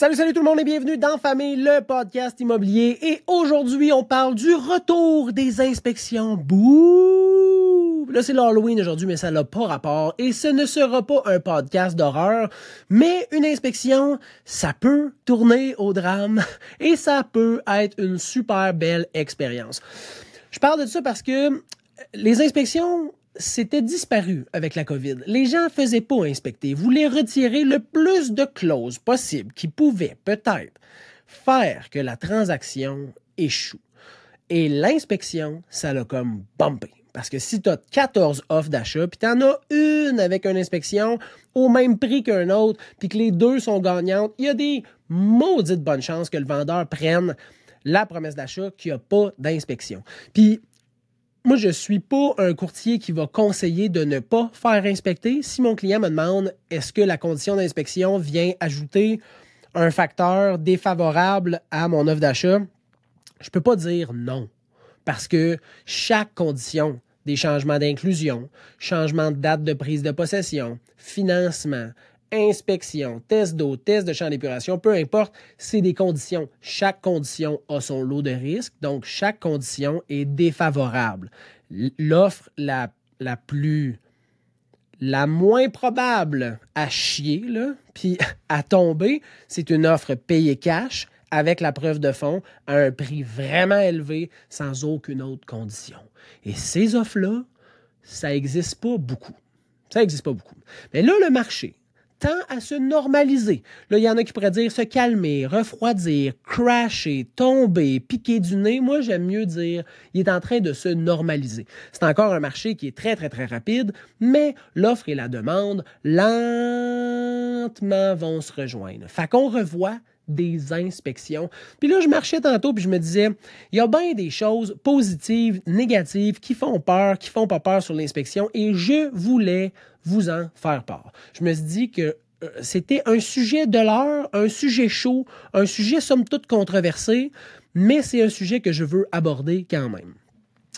Salut tout le monde et bienvenue dans Famille, le podcast immobilier. Et aujourd'hui, on parle du retour des inspections. Bouh! Là, c'est l'Halloween aujourd'hui, mais ça n'a pas rapport. Et ce ne sera pas un podcast d'horreur, mais une inspection, ça peut tourner au drame et ça peut être une super belle expérience. Je parle de ça parce que les inspections, c'était disparu avec la COVID. Les gens ne faisaient pas inspecter, voulaient retirer le plus de clauses possible qui pouvaient peut-être faire que la transaction échoue. Et l'inspection, ça l'a comme bumpé. Parce que si tu as 14 offres d'achat, puis tu en as une avec une inspection au même prix qu'un autre, puis que les deux sont gagnantes, il y a des maudites bonnes chances que le vendeur prenne la promesse d'achat qu'il n'y a pas d'inspection. Puis, moi, je ne suis pas un courtier qui va conseiller de ne pas faire inspecter. Si mon client me demande est-ce que la condition d'inspection vient ajouter un facteur défavorable à mon offre d'achat, je ne peux pas dire non. Parce que chaque condition, des changements d'inclusion, changement de date de prise de possession, financement, inspection, test d'eau, test de champ d'épuration, peu importe, c'est des conditions. Chaque condition a son lot de risques, donc chaque condition est défavorable. L'offre la moins probable à chier, là, puis à tomber, c'est une offre payée cash avec la preuve de fonds à un prix vraiment élevé sans aucune autre condition. Et ces offres-là, ça n'existe pas beaucoup. Ça n'existe pas beaucoup. Mais là, le marché tend à se normaliser. Là, il y en a qui pourraient dire se calmer, refroidir, crasher, tomber, piquer du nez. Moi, j'aime mieux dire il est en train de se normaliser. C'est encore un marché qui est très rapide, mais l'offre et la demande lentement vont se rejoindre. Fait qu'on revoit des inspections. Puis là, je marchais tantôt puis je me disais, il y a bien des choses positives, négatives, qui font peur, qui font pas peur sur l'inspection et je voulais vous en faire part. Je me suis dit que c'était un sujet de l'heure, un sujet chaud, un sujet somme toute controversé, mais c'est un sujet que je veux aborder quand même.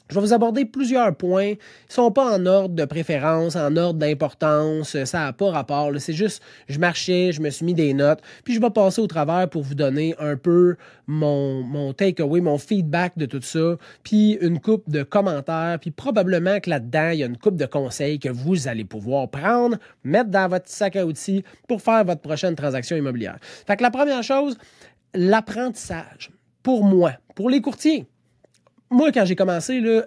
Je vais vous aborder plusieurs points. Ils ne sont pas en ordre de préférence, en ordre d'importance. Ça n'a pas rapport. Là. C'est juste, je marchais, je me suis mis des notes. Puis je vais passer au travers pour vous donner un peu mon takeaway, mon feedback de tout ça. Puis une couple de commentaires. Puis probablement que là-dedans, il y a une couple de conseils que vous allez pouvoir prendre, mettre dans votre sac à outils pour faire votre prochaine transaction immobilière. Fait que la première chose, l'apprentissage. Pour moi, pour les courtiers. Moi, quand j'ai commencé, là,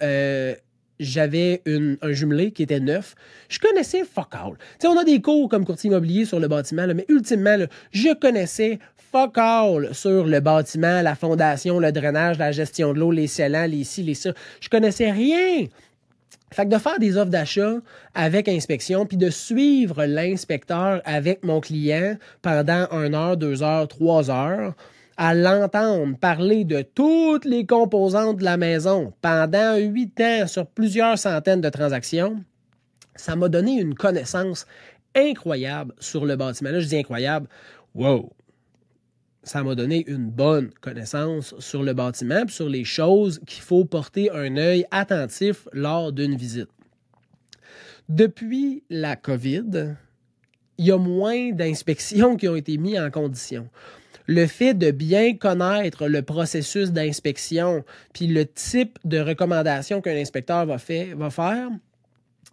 j'avais un jumelé qui était neuf. Je connaissais fuck all. T'sais, on a des cours comme courtier immobilier sur le bâtiment, là, mais ultimement, là, je connaissais fuck all sur le bâtiment, la fondation, le drainage, la gestion de l'eau, les scellants, les ci, les ça. Je connaissais rien. Fait que de faire des offres d'achat avec inspection, puis de suivre l'inspecteur avec mon client pendant 1 heure, 2 heures, 3 heures, à l'entendre parler de toutes les composantes de la maison pendant 8 ans sur plusieurs centaines de transactions, ça m'a donné une connaissance incroyable sur le bâtiment. Là, je dis incroyable, wow! Ça m'a donné une bonne connaissance sur le bâtiment et sur les choses qu'il faut porter un œil attentif lors d'une visite. Depuis la COVID, il y a moins d'inspections qui ont été mises en condition. Le fait de bien connaître le processus d'inspection puis le type de recommandation qu'un inspecteur va faire,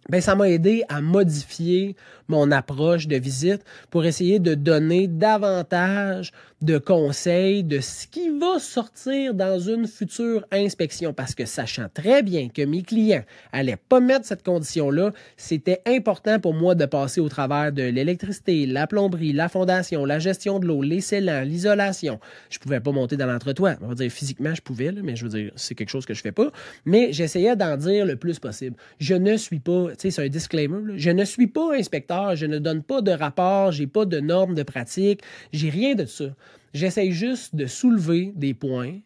ben ça m'a aidé à modifier mon approche de visite pour essayer de donner davantage de conseils de ce qui va sortir dans une future inspection. Parce que sachant très bien que mes clients n'allaient pas mettre cette condition-là, c'était important pour moi de passer au travers de l'électricité, la plomberie, la fondation, la gestion de l'eau, les scellants, l'isolation. Je pouvais pas monter dans l'entretoit. On va dire physiquement, je pouvais, là, mais je veux dire, c'est quelque chose que je fais pas. Mais j'essayais d'en dire le plus possible. Je ne suis pas, tu sais, c'est un disclaimer, là, je ne suis pas inspecteur, je ne donne pas de rapport, j'ai pas de normes de pratique, j'ai rien de ça. J'essaie juste de soulever des points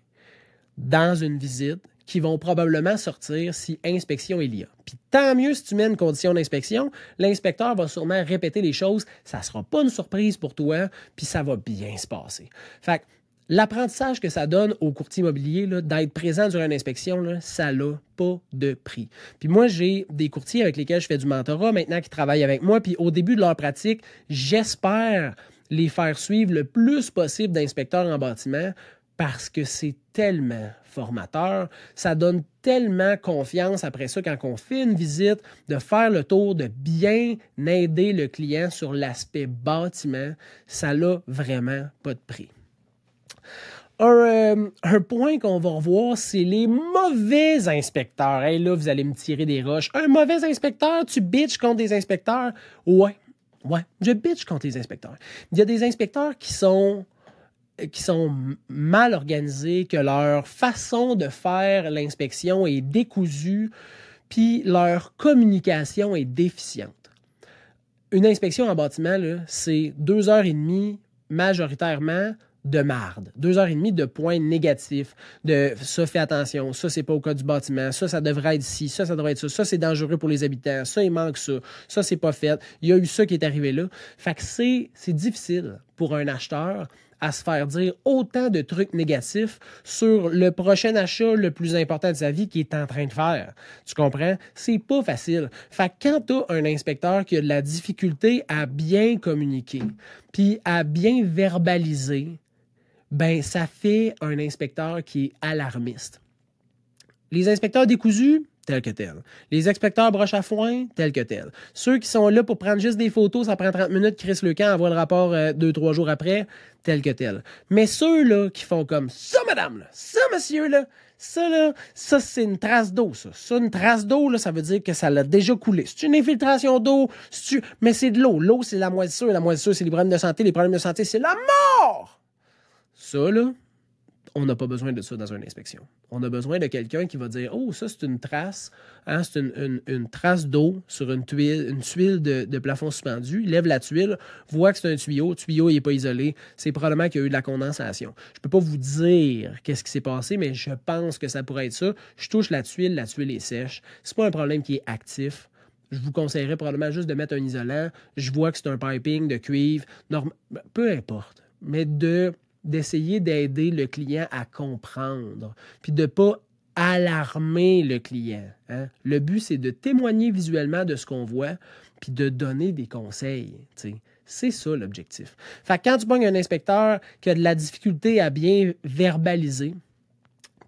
dans une visite qui vont probablement sortir si inspection il y a. Puis tant mieux si tu mets une condition d'inspection, l'inspecteur va sûrement répéter les choses, ça ne sera pas une surprise pour toi, puis ça va bien se passer. Fait que l'apprentissage que ça donne au courtier immobilier là, d'être présent durant une inspection, là, ça n'a pas de prix. Puis moi, j'ai des courtiers avec lesquels je fais du mentorat maintenant qui travaillent avec moi, puis au début de leur pratique, j'espère les faire suivre le plus possible d'inspecteurs en bâtiment parce que c'est tellement formateur, ça donne tellement confiance après ça quand on fait une visite, de faire le tour, de bien aider le client sur l'aspect bâtiment, ça n'a vraiment pas de prix. Un point qu'on va revoir, c'est les mauvais inspecteurs. Hey, là, vous allez me tirer des roches. Un mauvais inspecteur, tu bitches contre des inspecteurs? Ouais, je bitch contre les inspecteurs. Il y a des inspecteurs qui sont mal organisés, que leur façon de faire l'inspection est décousue, puis leur communication est déficiente. Une inspection en bâtiment, là, c'est 2h30 majoritairement de marde. 2h30 de points négatifs, de ça, fais attention, ça, c'est pas au cas du bâtiment, ça devrait être ici, ça devrait être ça, c'est dangereux pour les habitants, ça, il manque ça, c'est pas fait, il y a eu ça qui est arrivé là. Fait que c'est difficile pour un acheteur à se faire dire autant de trucs négatifs sur le prochain achat le plus important de sa vie qu'il est en train de faire. Tu comprends? C'est pas facile. Fait que quand tu as un inspecteur qui a de la difficulté à bien communiquer, puis à bien verbaliser, ben ça fait un inspecteur qui est alarmiste. Les inspecteurs décousus, tel que tel. Les inspecteurs broche à foin, tel que tel. Ceux qui sont là pour prendre juste des photos, ça prend 30 minutes, Chris Lecan envoie le rapport 2-3 jours après, tel que tel. Mais ceux-là qui font comme ça, madame, là, ça, monsieur, là, ça, c'est une trace d'eau, ça. Ça, une trace d'eau, là, ça veut dire que ça l'a déjà coulé. C'est une infiltration d'eau, mais c'est de l'eau. L'eau, c'est la moisissure. La moisissure, c'est les problèmes de santé. Les problèmes de santé, c'est la mort! Ça, là, on n'a pas besoin de ça dans une inspection. On a besoin de quelqu'un qui va dire « Oh, ça, c'est une trace. Hein, c'est une trace d'eau sur une tuile de plafond suspendu. » Il lève la tuile, voit que c'est un tuyau. Le tuyau, il n'est pas isolé. C'est probablement qu'il y a eu de la condensation. Je ne peux pas vous dire qu'est-ce qui s'est passé, mais je pense que ça pourrait être ça. Je touche la tuile est sèche. Ce n'est pas un problème qui est actif. Je vous conseillerais probablement juste de mettre un isolant. Je vois que c'est un piping de cuivre. Peu importe. Mais d'essayer d'aider le client à comprendre, puis de ne pas alarmer le client. Hein? Le but, c'est de témoigner visuellement de ce qu'on voit, puis de donner des conseils. T'sais. C'est ça l'objectif. Fait que quand tu pognes un inspecteur qui a de la difficulté à bien verbaliser,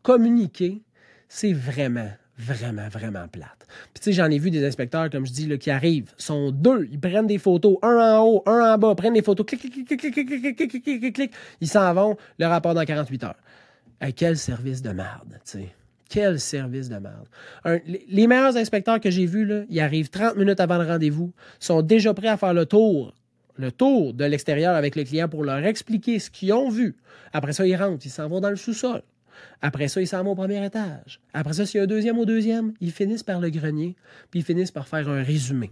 communiquer, c'est vraiment plate. Puis tu sais, j'en ai vu des inspecteurs, comme je dis, là, qui arrivent, sont deux, ils prennent des photos, un en haut, un en bas, prennent des photos, clic, clic, clic, clic, clic, clic, clic, clic, clic, clic, clic, ils s'en vont, le rapport dans 48 heures. Quel service de merde, tu sais. Quel service de merde. Les meilleurs inspecteurs que j'ai vus, là, ils arrivent 30 minutes avant le rendez-vous, sont déjà prêts à faire le tour de l'extérieur avec le client pour leur expliquer ce qu'ils ont vu. Après ça, ils rentrent, ils s'en vont dans le sous-sol. Après ça, ils s'en vont au premier étage. Après ça, s'il y a un deuxième au deuxième, ils finissent par le grenier, puis ils finissent par faire un résumé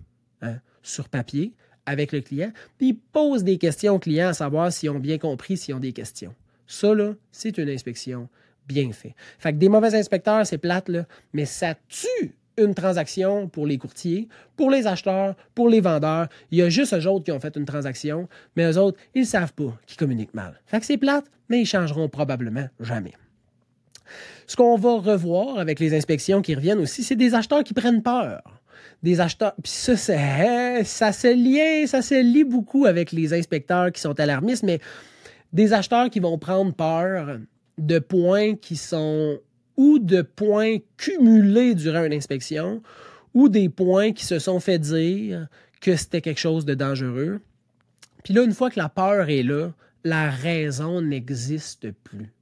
sur papier avec le client, puis ils posent des questions aux clients à savoir s'ils ont bien compris, s'ils ont des questions. Ça, là, c'est une inspection bien faite. Fait que des mauvais inspecteurs, c'est plate, là, mais ça tue une transaction pour les courtiers, pour les acheteurs, pour les vendeurs. Il y a juste eux autres qui ont fait une transaction, mais eux autres, ils ne savent pas qu'ils communiquent mal. Fait que c'est plate, mais ils changeront probablement jamais. Ce qu'on va revoir avec les inspections qui reviennent aussi, c'est des acheteurs qui prennent peur. Des acheteurs, puis ça se lie beaucoup avec les inspecteurs qui sont alarmistes, mais des acheteurs qui vont prendre peur de points qui sont ou de points cumulés durant une inspection ou des points qui se sont fait dire que c'était quelque chose de dangereux. Puis là, une fois que la peur est là, la raison n'existe plus.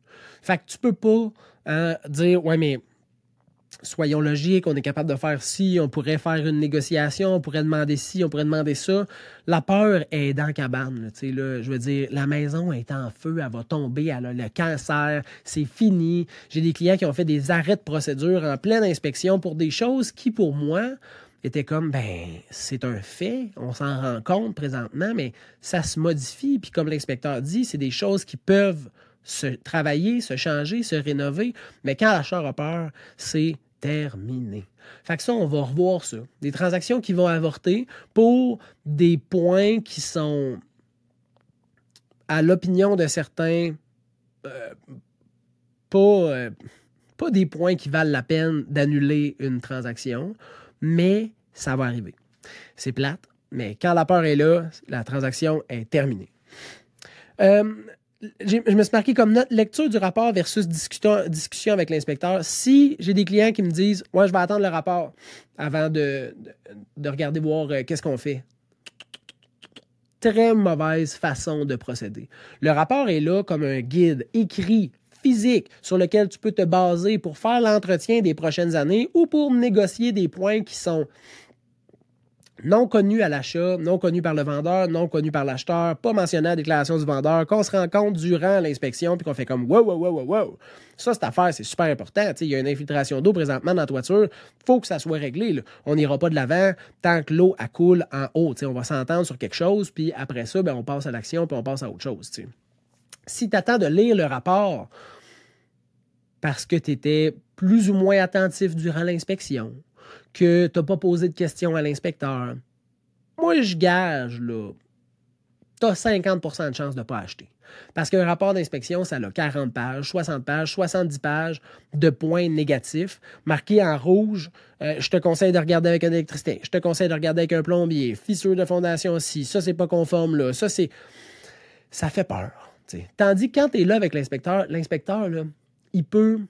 Fait que tu peux pas dire, ouais, mais soyons logiques, on est capable de faire ci, on pourrait faire une négociation, on pourrait demander ci, on pourrait demander ça. La peur est dans la cabane. Là, je veux dire, la maison est en feu, elle va tomber, elle a le cancer, c'est fini. J'ai des clients qui ont fait des arrêts de procédure en pleine inspection pour des choses qui, pour moi, étaient comme, c'est un fait, on s'en rend compte présentement, mais ça se modifie. Puis comme l'inspecteur dit, c'est des choses qui peuvent se travailler, se changer, se rénover. Mais quand l'acheteur a peur, c'est terminé. Fait que ça, on va revoir ça. Des transactions qui vont avorter pour des points qui sont, à l'opinion de certains, pas des points qui valent la peine d'annuler une transaction, mais ça va arriver. C'est plate, mais quand la peur est là, la transaction est terminée. Je me suis marqué comme note lecture du rapport versus discussion avec l'inspecteur. Si j'ai des clients qui me disent « Ouais, je vais attendre le rapport avant de regarder voir qu'est-ce qu'on fait », très mauvaise façon de procéder. Le rapport est là comme un guide écrit, physique, sur lequel tu peux te baser pour faire l'entretien des prochaines années ou pour négocier des points qui sont non connus à l'achat, non connus par le vendeur, non connus par l'acheteur, pas mentionnés à la déclaration du vendeur, qu'on se rend compte durant l'inspection puis qu'on fait comme wow, wow, wow, wow, wow. Ça, cette affaire, c'est super important. Il y a une infiltration d'eau présentement dans la toiture. Il faut que ça soit réglé, là. On n'ira pas de l'avant tant que l'eau coule en haut. On va s'entendre sur quelque chose, puis après ça, on passe à l'action, puis on passe à autre chose. T'sais. Si tu attends de lire le rapport parce que tu étais plus ou moins attentif durant l'inspection, que tu n'as pas posé de questions à l'inspecteur, moi, je gage, là, tu as 50% de chances de ne pas acheter. Parce qu'un rapport d'inspection, ça a 40 pages, 60 pages, 70 pages de points négatifs, marqués en rouge. Je te conseille de regarder avec un électricien. Je te conseille de regarder avec un plombier. Fissure de fondation aussi. Ça, c'est pas conforme là. Ça fait peur. T'sais. Tandis que quand tu es là avec l'inspecteur, là, il peut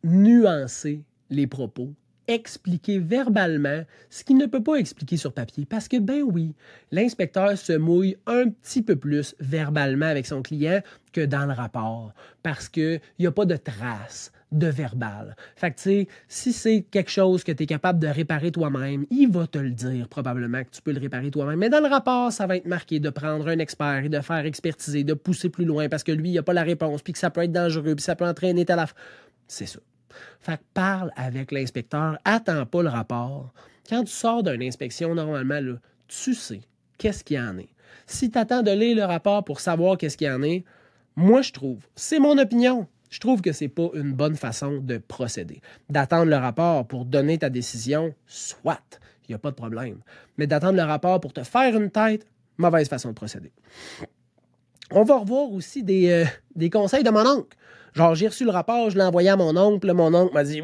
nuancer les propos, expliquer verbalement ce qu'il ne peut pas expliquer sur papier. Parce que, ben oui, l'inspecteur se mouille un petit peu plus verbalement avec son client que dans le rapport. Parce qu'il n'y a pas de trace de verbal. Fait que, tu sais, si c'est quelque chose que tu es capable de réparer toi-même, il va te le dire probablement que tu peux le réparer toi-même. Mais dans le rapport, ça va être marqué de prendre un expert et de faire expertiser, de pousser plus loin parce que lui, il n'a pas la réponse, puis que ça peut être dangereux, puis ça peut entraîner ta la... C'est ça. Fait que parle avec l'inspecteur, attends pas le rapport. Quand tu sors d'une inspection, normalement, là, tu sais qu'est-ce qu'il y en est. Si tu attends de lire le rapport pour savoir qu'est-ce qu'il y en est, moi, je trouve, c'est mon opinion, je trouve que c'est pas une bonne façon de procéder. D'attendre le rapport pour donner ta décision, soit, il n'y a pas de problème. Mais d'attendre le rapport pour te faire une tête, mauvaise façon de procéder. On va revoir aussi des conseils de mon oncle. Genre, j'ai reçu le rapport, je l'ai envoyé à mon oncle m'a dit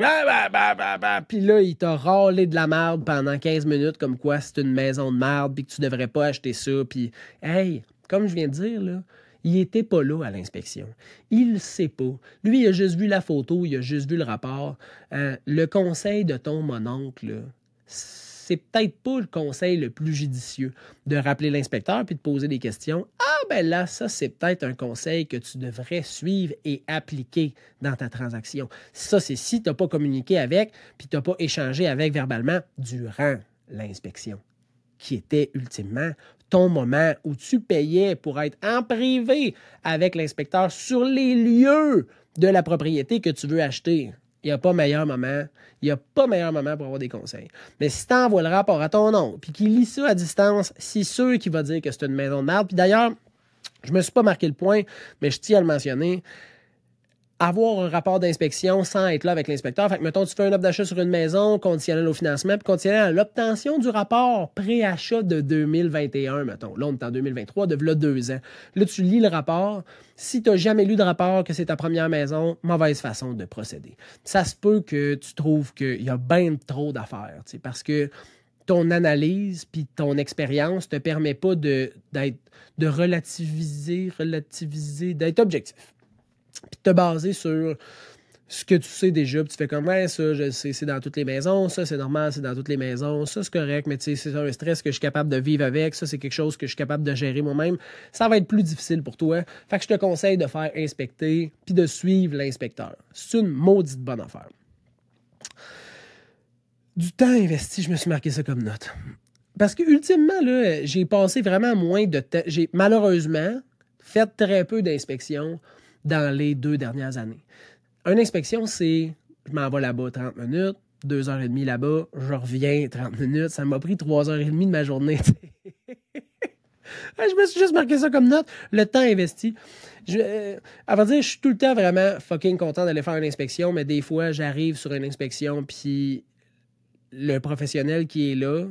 puis là, il t'a râlé de la merde pendant 15 minutes, comme quoi c'est une maison de merde, puis que tu devrais pas acheter ça, puis hey, comme je viens de dire, là, il était pas là à l'inspection. Il le sait pas. Lui, il a juste vu la photo, il a juste vu le rapport. Le conseil de ton mononcle, là, c'est peut-être pas le conseil le plus judicieux de rappeler l'inspecteur puis de poser des questions. Ah ben là, ça, c'est peut-être un conseil que tu devrais suivre et appliquer dans ta transaction. Ça, c'est si tu n'as pas communiqué avec puis tu n'as pas échangé avec verbalement durant l'inspection, qui était ultimement ton moment où tu payais pour être en privé avec l'inspecteur sur les lieux de la propriété que tu veux acheter. Il n'y a pas meilleur moment. Il n'y a pas meilleur moment pour avoir des conseils. Mais si tu envoies le rapport à ton oncle puis qu'il lit ça à distance, c'est sûr qu'il va dire que c'est une maison de merde. Puis d'ailleurs, je ne me suis pas marqué le point, mais je tiens à le mentionner. Avoir un rapport d'inspection sans être là avec l'inspecteur. Fait que, mettons, tu fais un offre d'achat sur une maison, conditionnel au financement, puis conditionnel à l'obtention du rapport pré-achat de 2021, mettons. Là, on est en 2023, de là 2 ans. Là, tu lis le rapport. Si tu n'as jamais lu de rapport, que c'est ta première maison, mauvaise façon de procéder. Ça se peut que tu trouves qu'il y a bien trop d'affaires, parce que ton analyse puis ton expérience ne te permet pas de relativiser, d'être objectif. Puis de te baser sur ce que tu sais déjà, puis tu fais comme, ouais, ça, je sais, c'est dans toutes les maisons, ça, c'est normal, c'est dans toutes les maisons, ça, c'est correct, mais tu sais, c'est un stress que je suis capable de vivre avec, ça, c'est quelque chose que je suis capable de gérer moi-même. Ça va être plus difficile pour toi. Fait que je te conseille de faire inspecter, puis de suivre l'inspecteur. C'est une maudite bonne affaire. Du temps investi, je me suis marqué ça comme note. Parce que, ultimement, là, j'ai passé vraiment moins de temps. J'ai malheureusement fait très peu d'inspections dans les 2 dernières années. Une inspection, c'est je m'en vais là-bas 30 minutes, 2h30 là-bas, je reviens 30 minutes. Ça m'a pris 3h30 de ma journée. Je me suis juste marqué ça comme note. Le temps investi. À vrai dire, je suis tout le temps vraiment fucking content d'aller faire une inspection, mais des fois, j'arrive sur une inspection, puis le professionnel qui est là,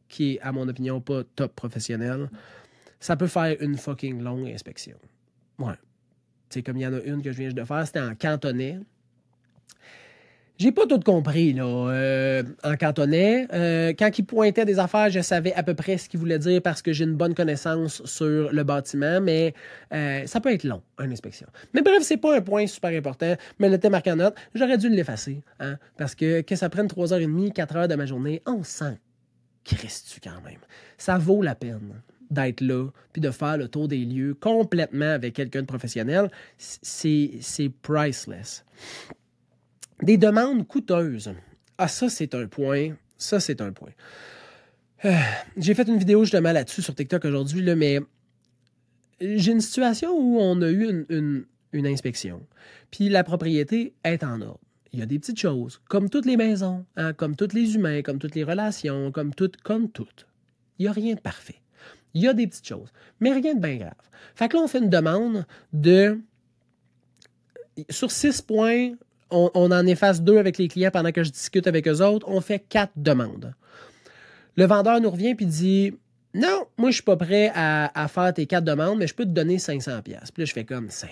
qui est, à mon opinion, pas top professionnel, ça peut faire une fucking longue inspection. Ouais. C'est comme il y en a une que je viens de faire, c'était en cantonais. J'ai pas tout compris là, en cantonais. Quand il pointait des affaires, je savais à peu près ce qu'il voulait dire parce que j'ai une bonne connaissance sur le bâtiment, mais ça peut être long, une inspection. Mais bref, c'est pas un point super important, mais le thème marqué en note, j'aurais dû l'effacer, hein, parce que ça prenne 3h30, 4 heures de ma journée, on sent Christ-tu quand même. Ça vaut la peine d'être là, puis de faire le tour des lieux complètement avec quelqu'un de professionnel. C'est priceless. Des demandes coûteuses. Ah, ça, c'est un point. Ça, c'est un point. J'ai fait une vidéo justement là-dessus sur TikTok aujourd'hui, là, mais j'ai une situation où on a eu une inspection. Puis la propriété est en ordre. Il y a des petites choses, comme toutes les maisons, hein, comme tous les humains, comme toutes les relations, comme tout. Il n'y a rien de parfait. Il y a des petites choses, mais rien de bien grave. Fait que là, on fait une demande de... Sur 6 points, on en efface 2 avec les clients pendant que je discute avec eux autres. On fait 4 demandes. Le vendeur nous revient et dit « Non, moi, je suis pas prêt à faire tes 4 demandes, mais je peux te donner 500$. » Puis là, je fais comme 500$.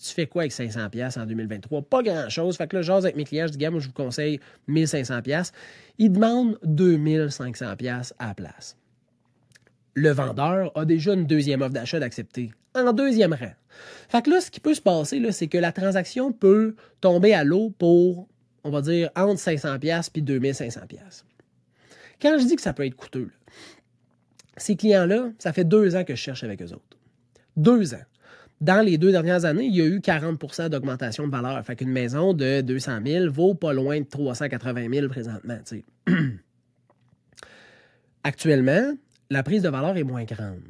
Tu fais quoi avec 500$ en 2023? Pas grand-chose. Fait que là, je jase avec mes clients. Je dis « Gars, moi, je vous conseille 1500$. » Ils demandent 2500$ à la place. Le vendeur a déjà une deuxième offre d'achat d'accepter, en deuxième rang. Fait que là, ce qui peut se passer, là, c'est que la transaction peut tomber à l'eau pour, on va dire, entre 500$ puis 2500$. Quand je dis que ça peut être coûteux, là, ces clients-là, ça fait 2 ans que je cherche avec eux autres. 2 ans. Dans les 2 dernières années, il y a eu 40% d'augmentation de valeur. Fait qu'une maison de 200 000 vaut pas loin de 380 000 présentement. Actuellement, la prise de valeur est moins grande.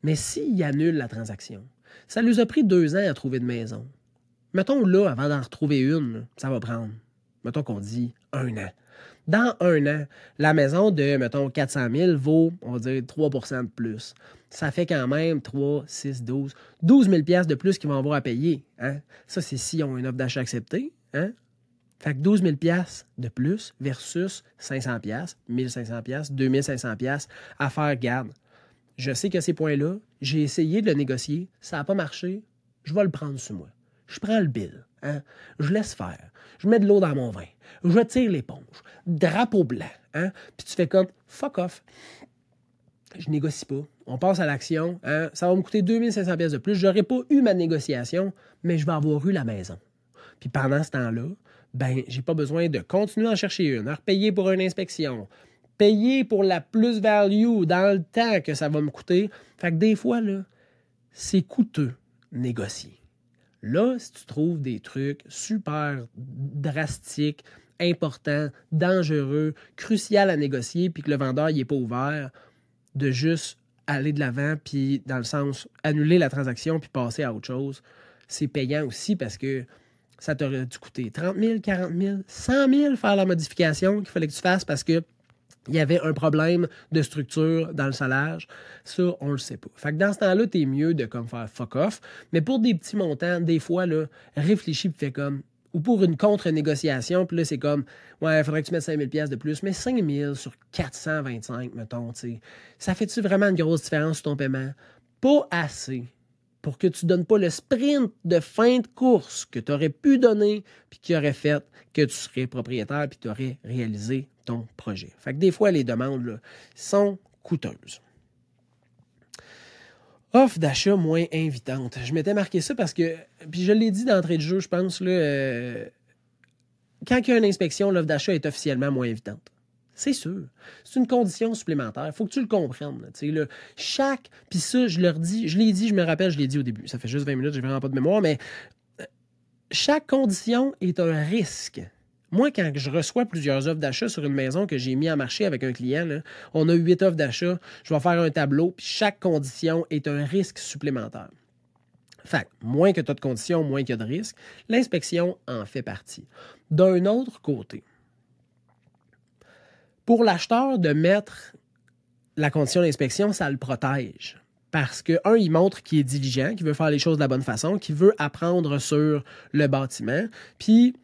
Mais s'ils annulent la transaction, ça lui a pris 2 ans à trouver de maison. Mettons là, avant d'en retrouver une, ça va prendre, mettons qu'on dit 1 an. Dans 1 an, la maison de, mettons, 400 000 vaut, on va dire, 3% de plus. Ça fait quand même 3, 6, 12 000$ de plus qu'ils vont avoir à payer. Hein? Ça, c'est s'ils ont une offre d'achat acceptée. Hein? Fait que 12 000$ de plus versus 500$, 1500$, 2500$ à faire garde. Je sais que ces points-là, j'ai essayé de le négocier, ça n'a pas marché, je vais le prendre sur moi. Je prends le bill, hein? Je laisse faire, je mets de l'eau dans mon vin, je tire l'éponge, drapeau blanc, hein? Puis tu fais comme fuck off. Je négocie pas, on passe à l'action, hein? Ça va me coûter 2500$ de plus, j'aurais pas eu ma négociation, mais je vais avoir eu la maison. Puis pendant ce temps-là, ben, j'ai pas besoin de continuer à en chercher une, à repayer pour une inspection, payer pour la plus-value dans le temps que ça va me coûter. Fait que des fois, là, c'est coûteux négocier. Là, si tu trouves des trucs super drastiques, importants, dangereux, crucial à négocier, puis que le vendeur n'est pas ouvert, de juste aller de l'avant, puis dans le sens annuler la transaction, puis passer à autre chose, c'est payant aussi parce que ça t'aurait dû coûter 30 000, 40 000, 100 000 faire la modification qu'il fallait que tu fasses parce que il y avait un problème de structure dans le salage. Ça, on le sait pas. Fait que dans ce temps-là, t'es mieux de comme faire fuck off. Mais pour des petits montants, des fois, là, réfléchis puis fais comme... Ou pour une contre-négociation, puis là, c'est comme... Ouais, il faudrait que tu mettes 5 000$ de plus. Mais 5 000 sur 425, mettons, tu sais. Ça fait-tu vraiment une grosse différence sur ton paiement? Pas assez pour que tu ne donnes pas le sprint de fin de course que tu aurais pu donner puis qui aurait fait que tu serais propriétaire puis tu aurais réalisé ton projet. Fait que des fois, les demandes là, sont coûteuses. Offre d'achat moins invitante. Je m'étais marqué ça parce que, puis je l'ai dit d'entrée de jeu, je pense, là, quand il y a une inspection, l'offre d'achat est officiellement moins invitante. C'est sûr. C'est une condition supplémentaire. Il faut que tu le comprennes. Là, chaque... Puis ça, je leur dis... Je l'ai dit, je me rappelle, je l'ai dit au début. Ça fait juste 20 minutes, j'ai vraiment pas de mémoire, mais chaque condition est un risque. Moi, quand je reçois plusieurs offres d'achat sur une maison que j'ai mis en marché avec un client, là, on a 8 offres d'achat, je vais faire un tableau, puis chaque condition est un risque supplémentaire. Fait moins que tu as de conditions, moins qu'il y a de risques. L'inspection en fait partie. D'un autre côté, pour l'acheteur de mettre la condition d'inspection, ça le protège. Parce que, un, il montre qu'il est diligent, qu'il veut faire les choses de la bonne façon, qu'il veut apprendre sur le bâtiment. Puis,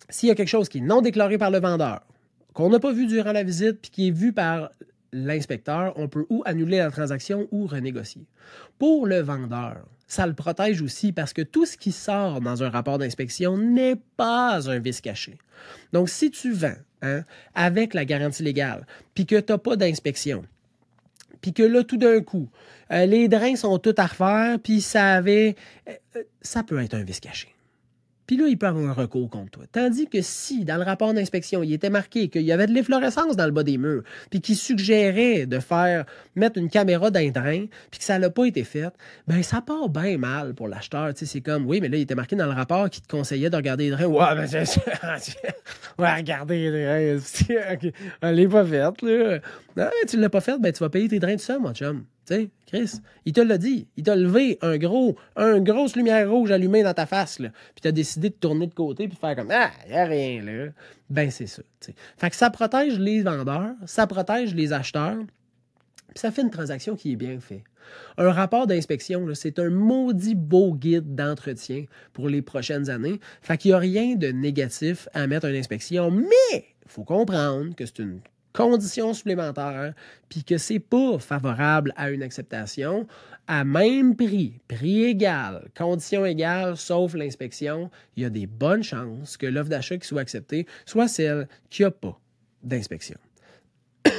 s'il y a quelque chose qui est non déclaré par le vendeur, qu'on n'a pas vu durant la visite, puis qui est vu par l'inspecteur, on peut ou annuler la transaction ou renégocier. Pour le vendeur, ça le protège aussi parce que tout ce qui sort dans un rapport d'inspection n'est pas un vice caché. Donc, si tu vends avec la garantie légale, puis que tu n'as pas d'inspection, puis que là, tout d'un coup, les drains sont tous à refaire, puis ça peut être un vice caché. Puis là, il peut avoir un recours contre toi. Tandis que si, dans le rapport d'inspection, il était marqué qu'il y avait de l'efflorescence dans le bas des murs, puis qu'il suggérait de mettre une caméra dans les drains, puis que ça n'a pas été fait, ben ça part bien mal pour l'acheteur. Tu sais, c'est comme, oui, mais là, il était marqué dans le rapport qui te conseillait de regarder les drains. Ouais, ben c'est ça. Ouais, regarder les drains. Okay. Elle n'est pas faite, là. Non, tu ne l'as pas faite, ben tu vas payer tes drains tout seul, mon chum. Tu sais, Chris, il te l'a dit. Il t'a levé une grosse lumière rouge allumée dans ta face, là. Puis t'as décidé de tourner de côté puis de faire comme « Ah, il n'y a rien, là. » Ben, c'est ça. T'sais. Fait que ça protège les vendeurs, ça protège les acheteurs, puis ça fait une transaction qui est bien faite. Un rapport d'inspection, là, c'est un maudit beau guide d'entretien pour les prochaines années. Fait qu'il n'y a rien de négatif à mettre une inspection, mais il faut comprendre que c'est une conditions supplémentaires, puis que c'est pas favorable à une acceptation à même prix égal, conditions égales, sauf l'inspection, il y a des bonnes chances que l'offre d'achat qui soit acceptée soit celle qui n'a pas d'inspection. Puis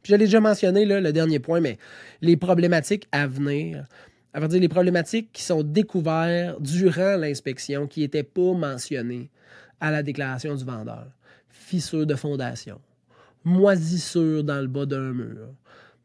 je l'ai déjà mentionné, là, le dernier point, mais les problématiques à venir, à vrai dire les problématiques qui sont découvertes durant l'inspection, qui n'étaient pas mentionnées à la déclaration du vendeur. Fissure de fondation, moisissure dans le bas d'un mur,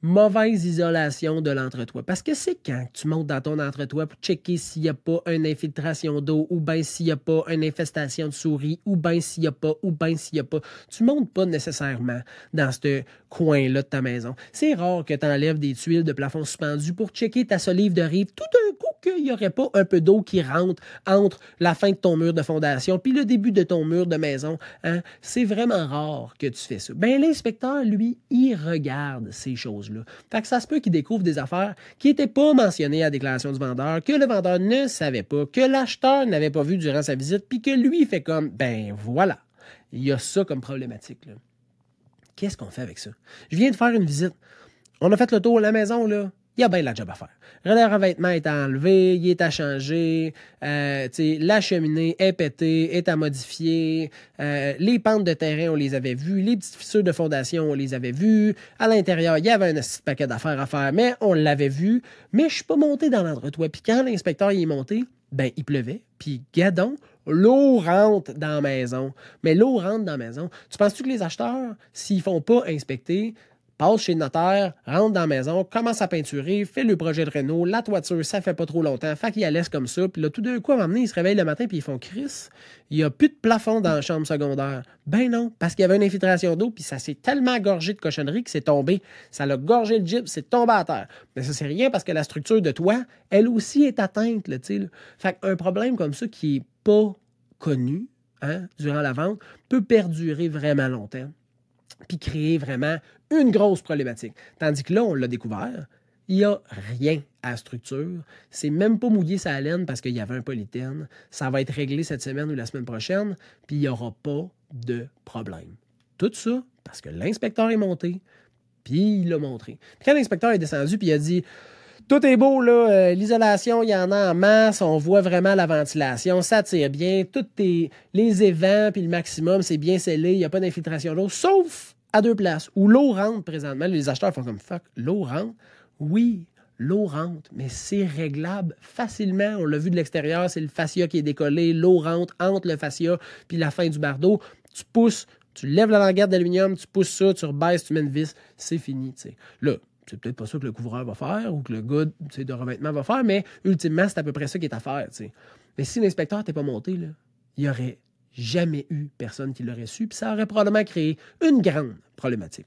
mauvaise isolation de l'entretoit. Parce que c'est quand tu montes dans ton entretoit pour checker s'il n'y a pas une infiltration d'eau, ou bien s'il n'y a pas une infestation de souris, ou bien s'il n'y a pas, ou bien s'il n'y a pas. Tu ne montes pas nécessairement dans ce coin-là de ta maison. C'est rare que tu enlèves des tuiles de plafond suspendu pour checker ta solive de rive tout d'un coup qu'il n'y aurait pas un peu d'eau qui rentre entre la fin de ton mur de fondation puis le début de ton mur de maison. Hein? C'est vraiment rare que tu fais ça. Ben, l'inspecteur, lui, il regarde ces choses-là. Fait que ça se peut qu'il découvre des affaires qui n'étaient pas mentionnées à la déclaration du vendeur, que le vendeur ne savait pas, que l'acheteur n'avait pas vu durant sa visite, puis que lui, il fait comme, ben voilà, il y a ça comme problématique, là. Qu'est-ce qu'on fait avec ça? Je viens de faire une visite. On a fait le tour de la maison, là. Il y a bien de la job à faire. Le revêtement est à enlever, il est à changer, la cheminée est pétée, est à modifier, les pentes de terrain, on les avait vues, les petites fissures de fondation, on les avait vues. À l'intérieur, il y avait un petit paquet d'affaires à faire, mais on l'avait vu. Mais je ne suis pas monté dans l'entretoit. Puis quand l'inspecteur y est monté, ben il pleuvait. Puis gadon, l'eau rentre dans la maison. Mais l'eau rentre dans la maison. Tu penses-tu que les acheteurs, s'ils ne font pas inspecter, passent chez le notaire, rentrent dans la maison, commencent à peinturer, fait le projet de réno, la toiture, ça fait pas trop longtemps, fait qu'ils la laissent comme ça, puis là, tout d'un coup, à un moment donné, ils se réveillent le matin, puis ils font « Chris, il n'y a plus de plafond dans la chambre secondaire. » Ben non, parce qu'il y avait une infiltration d'eau, puis ça s'est tellement gorgé de cochonneries que c'est tombé. Ça l'a gorgé le gypse, c'est tombé à terre. Mais ça, c'est rien parce que la structure de toit, elle aussi est atteinte, là, tu sais. Là. Fait qu'un problème comme ça qui est pas connu, durant la vente, peut perdurer vraiment longtemps, puis créer vraiment une grosse problématique. Tandis que là, on l'a découvert, il n'y a rien à la structure. C'est même pas mouillé sa laine parce qu'il y avait un polythène. Ça va être réglé cette semaine ou la semaine prochaine, puis il n'y aura pas de problème. Tout ça parce que l'inspecteur est monté, puis il l'a montré. Puis quand l'inspecteur est descendu, puis il a dit « Tout est beau, là, l'isolation, il y en a en masse, on voit vraiment la ventilation, ça tire bien, les évents, puis le maximum, c'est bien scellé, il n'y a pas d'infiltration d'eau, sauf à 2 places où l'eau rentre présentement. Les acheteurs font comme « Fuck, l'eau rentre? » Oui, l'eau rentre, mais c'est réglable facilement. On l'a vu de l'extérieur, c'est le fascia qui est décollé, l'eau rentre entre le fascia puis la fin du bardeau. Tu pousses, tu lèves la languette d'aluminium, tu pousses ça, tu rebaisses, tu mets une vis, c'est fini. T'sais. Là, c'est peut-être pas ça que le couvreur va faire ou que le gars de revêtement va faire, mais ultimement, c'est à peu près ça qui est à faire. T'sais. Mais si l'inspecteur n'était pas monté, là, il n'y aurait jamais eu personne qui l'aurait su, puis ça aurait probablement créé une grande problématique.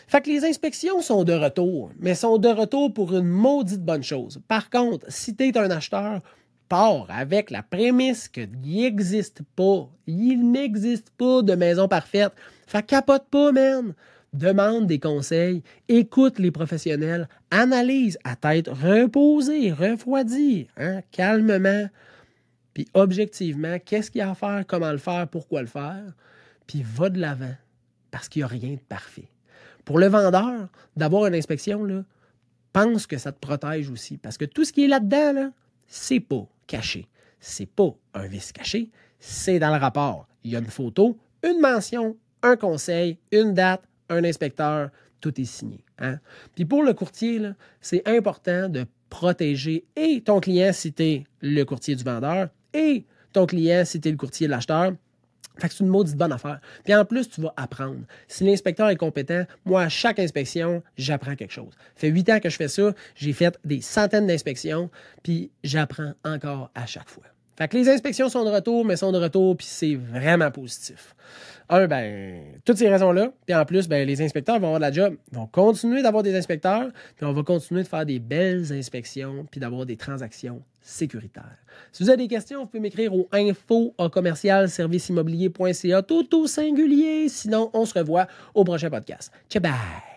Fait que les inspections sont de retour, mais sont de retour pour une maudite bonne chose. Par contre, si tu es un acheteur, pars avec la prémisse qu'il n'existe pas. Il n'existe pas de maison parfaite. Fait que capote pas, man. Demande des conseils, écoute les professionnels, analyse à tête reposée, refroidie, calmement. Puis objectivement, qu'est-ce qu'il y a à faire, comment le faire, pourquoi le faire, puis va de l'avant, parce qu'il n'y a rien de parfait. Pour le vendeur, d'avoir une inspection, là, pense que ça te protège aussi. Parce que tout ce qui est là-dedans, là, c'est pas caché. C'est pas un vice caché. C'est dans le rapport. Il y a une photo, une mention, un conseil, une date, un inspecteur, tout est signé. Hein? Puis pour le courtier, là, c'est important de protéger et ton client si tu es le courtier du vendeur et ton client si tu es le courtier de l'acheteur. Fait que c'est une maudite bonne affaire. Puis en plus, tu vas apprendre. Si l'inspecteur est compétent, moi, à chaque inspection, j'apprends quelque chose. Ça fait 8 ans que je fais ça. J'ai fait des centaines d'inspections, puis j'apprends encore à chaque fois. Fait que les inspections sont de retour, mais sont de retour, puis c'est vraiment positif. Toutes ces raisons-là, puis en plus, les inspecteurs vont avoir de la job. Ils vont continuer d'avoir des inspecteurs, puis on va continuer de faire des belles inspections, puis d'avoir des transactions sécuritaires. Si vous avez des questions, vous pouvez m'écrire au info@commercialserviceimmobilier.ca, tout au singulier. Sinon, on se revoit au prochain podcast. Ciao, bye!